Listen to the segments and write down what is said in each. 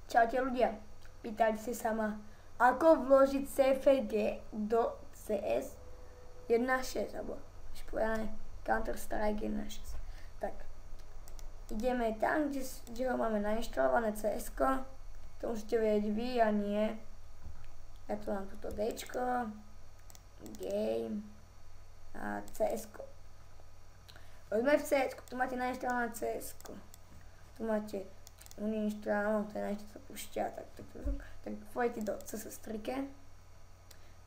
Čaute ľudia, pýtali ste sa ma, ako vložiť CFG do CS 1.6, alebo už povedané Counter-Strike 1.6. Tak, ideme tam, kde ho máme nainštalované CS-ko, to musíte vedieť vy a nie. Ja tu mám túto Dčko, Game a CS-ko. Sme v CS-ku, tu máte nainštalované CS-ko, tu máte uninštalované, to je nainštalované sa púšťa, tak pôjdete do CS3,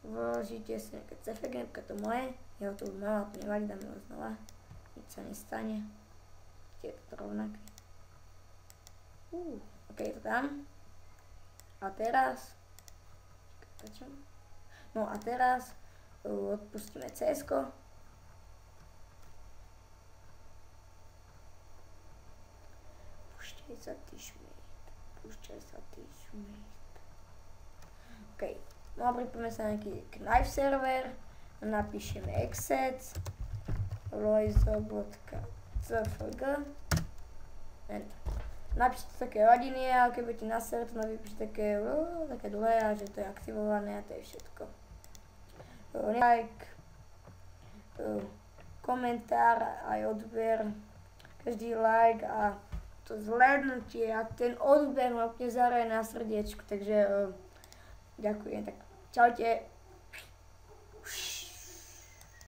vložíte si nejaké CFG, napríklad to moje, ja ho tu mám, ale to nevadí, dáme ho znova, nič sa nestane, je to rovnaké. Ok, je to tam. A teraz, no a teraz odpustíme CS-ko. Púšťaj sa ty šmejt. Ok, no a pripojíme sa na nejaký knife server, napíšeme exec, loizo.cfg, napíšte také rodiny a keď budete na server, to napíšte také dlhé a že to je aktivované a to je všetko. Like, komentár aj odber, každý like a to zhlédnutie a ten odber ma úplne zaraje na srdiečku, takže ďakujem, tak čaute.